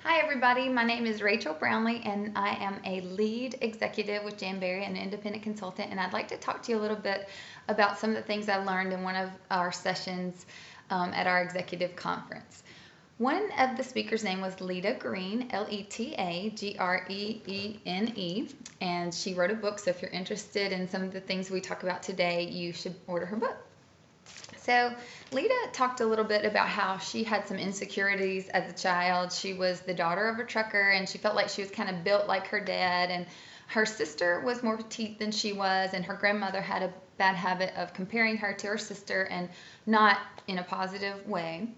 Hi, everybody. My name is Rachel Brownlee, and I am a lead executive with Jan Berry, an independent consultant. And I'd like to talk to you a little bit about some of the things I learned in one of our sessions at our executive conference. One of the speakers' name was Leta Greene, Leta Greene, and she wrote a book. So if you're interested in some of the things we talk about today, you should order her book. So Leta talked a little bit about how she had some insecurities as a child. She was the daughter of a trucker, and she felt like she was kind of built like her dad. And her sister was more petite than she was, and her grandmother had a bad habit of comparing her to her sister, and not in a positive way.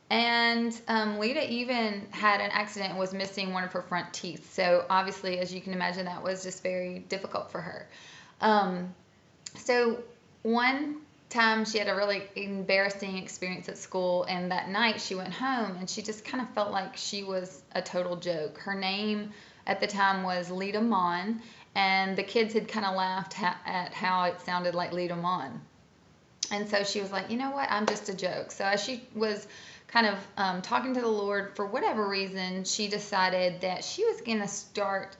And Leta even had an accident and was missing one of her front teeth. So obviously, as you can imagine, that was just very difficult for her. So one time she had a really embarrassing experience at school, and that night she went home and she just kind of felt like she was a total joke. Her name at the time was Leta Mon, and the kids had kind of laughed at how it sounded like Leta Mon. And so she was like, you know what, I'm just a joke. So as she was kind of talking to the Lord, for whatever reason, she decided that she was going to start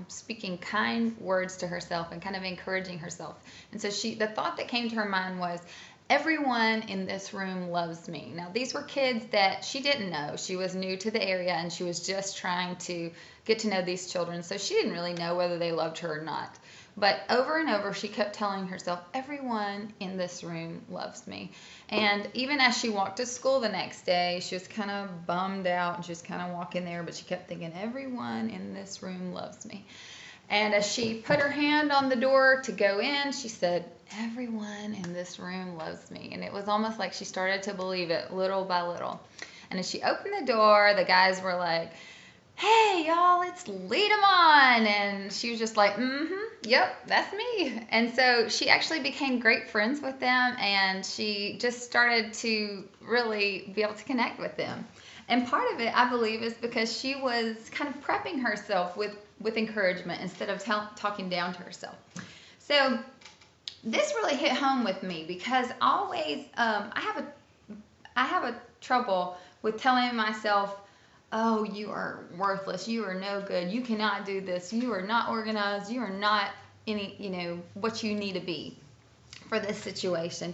speaking kind words to herself and kind of encouraging herself. And so the thought that came to her mind was, everyone in this room loves me. Now, these were kids that she didn't know. She was new to the area, and she was just trying to get to know these children. So she didn't really know whether they loved her or not. But over and over, she kept telling herself, everyone in this room loves me. And even as she walked to school the next day, she was kind of bummed out, and she was kind of walking there, but she kept thinking, everyone in this room loves me. And as she put her hand on the door to go in, she said, everyone in this room loves me. And it was almost like she started to believe it little by little. And as she opened the door, the guys were like, hey, y'all, it's Leta Mon. And she was just like, yep, that's me. And so she actually became great friends with them, and she just started to really be able to connect with them. And part of it, I believe, is because she was kind of prepping herself with encouragement instead of talking down to herself. So this really hit home with me because always I have a trouble with telling myself, oh, you are worthless, you are no good, you cannot do this, you are not organized, you are not what you need to be for this situation.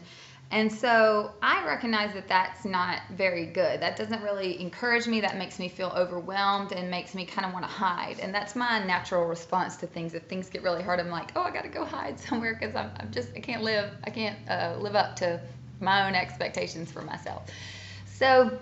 And so I recognize that that's not very good. That doesn't really encourage me. That makes me feel overwhelmed and makes me kind of want to hide. And that's my natural response to things. If things get really hard, I'm like, oh, I got to go hide somewhere because I can't live up to my own expectations for myself. So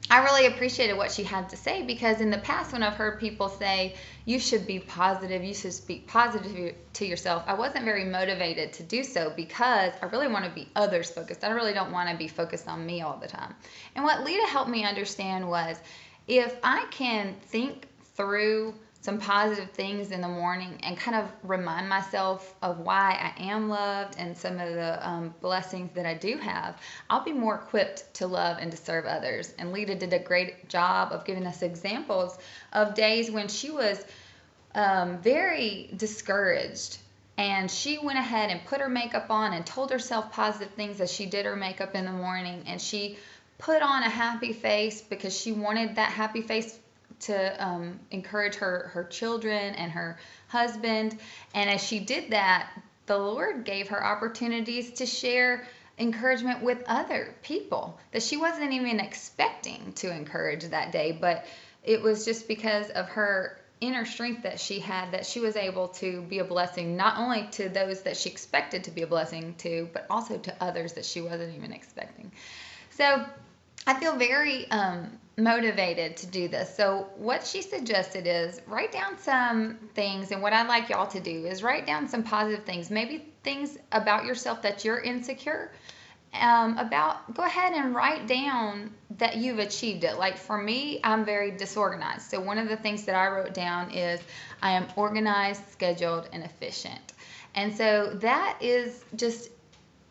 I really appreciated what she had to say, because in the past, when I've heard people say, you should be positive, you should speak positive to yourself, I wasn't very motivated to do so because I really want to be others focused. I really don't want to be focused on me all the time. And what Leta helped me understand was, if I can think through some positive things in the morning and kind of remind myself of why I am loved and some of the blessings that I do have, I'll be more equipped to love and to serve others. And Leta did a great job of giving us examples of days when she was very discouraged, and she went ahead and put her makeup on and told herself positive things as she did her makeup in the morning, and she put on a happy face because she wanted that happy face to encourage her children and her husband. And as she did that, the Lord gave her opportunities to share encouragement with other people that she wasn't even expecting to encourage that day. But it was just because of her inner strength that she had that she was able to be a blessing, not only to those that she expected to be a blessing to, but also to others that she wasn't even expecting. So I feel very motivated to do this. So what she suggested is write down some things, and what I'd like y'all to do is write down some positive things, maybe things about yourself that you're insecure about. Go ahead and write down that you've achieved it. Like for me, I'm very disorganized. So one of the things that I wrote down is I am organized, scheduled, and efficient. And so that is just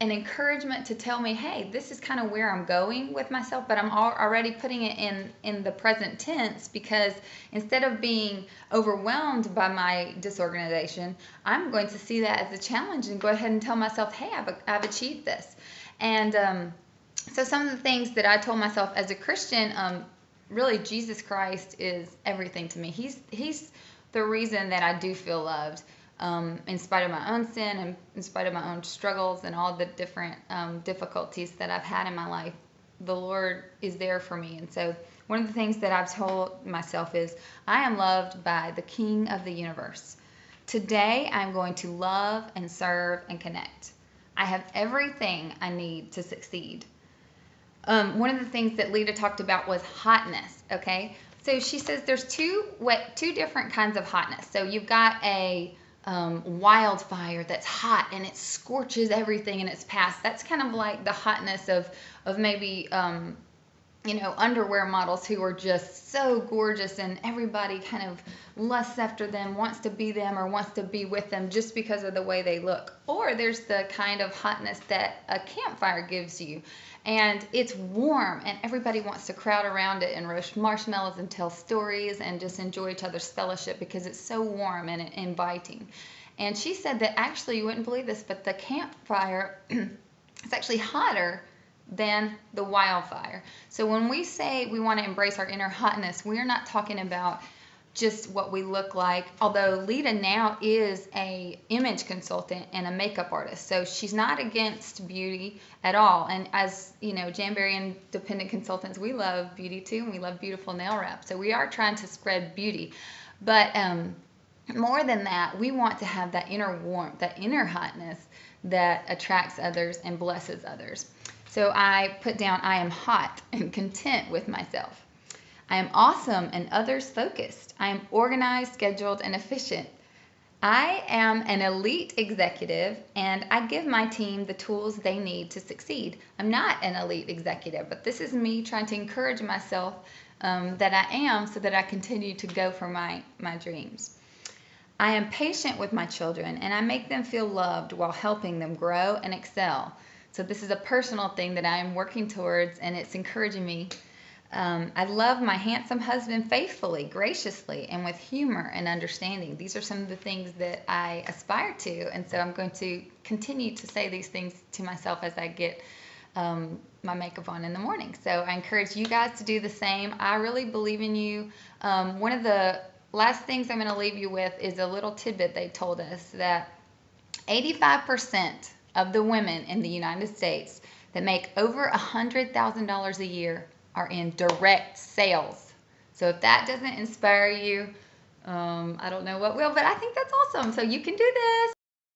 an encouragement to tell me, hey, this is kind of where I'm going with myself, but I'm already putting it in the present tense, because instead of being overwhelmed by my disorganization, I'm going to see that as a challenge and go ahead and tell myself, hey, I've achieved this. And so some of the things that I told myself as a Christian really Jesus Christ is everything to me. He's the reason that I do feel loved, in spite of my own sin and in spite of my own struggles and all the different difficulties that I've had in my life. The Lord is there for me. And so one of the things that I've told myself is, I am loved by the King of the universe. Today, I'm going to love and serve and connect. I have everything I need to succeed. One of the things that Leta talked about was hotness, okay? So she says there's two different kinds of hotness. So you've got a wildfire that's hot and it scorches everything in its path. That's kind of like the hotness of maybe underwear models who are just so gorgeous and everybody kind of lusts after them, wants to be them or wants to be with them just because of the way they look. Or there's the kind of hotness that a campfire gives you, and it's warm and everybody wants to crowd around it and roast marshmallows and tell stories and just enjoy each other's fellowship because it's so warm and inviting. And she said that actually, you wouldn't believe this, but the campfire is actually hotter than the wildfire. So when we say we want to embrace our inner hotness, we're not talking about just what we look like, although Leta now is a image consultant and a makeup artist, so she's not against beauty at all. And as you know, Janberry Independent Consultants, we love beauty too, and we love beautiful nail wrap, so we are trying to spread beauty. But more than that, we want to have that inner warmth, that inner hotness that attracts others and blesses others. So I put down, I am hot and content with myself. I am awesome and others focused. I am organized, scheduled, and efficient. I am an elite executive, and I give my team the tools they need to succeed. I'm not an elite executive, but this is me trying to encourage myself that I am, so that I continue to go for my dreams. I am patient with my children, and I make them feel loved while helping them grow and excel. So this is a personal thing that I am working towards, and it's encouraging me. I love my handsome husband faithfully, graciously, and with humor and understanding. These are some of the things that I aspire to, and so I'm going to continue to say these things to myself as I get my makeup on in the morning. So I encourage you guys to do the same. I really believe in you. One of the last things I'm going to leave you with is a little tidbit they told us, that 85% of the women in the United States that make over $100,000 a year are in direct sales. So if that doesn't inspire you, I don't know what will, but I think that's awesome. So you can do this.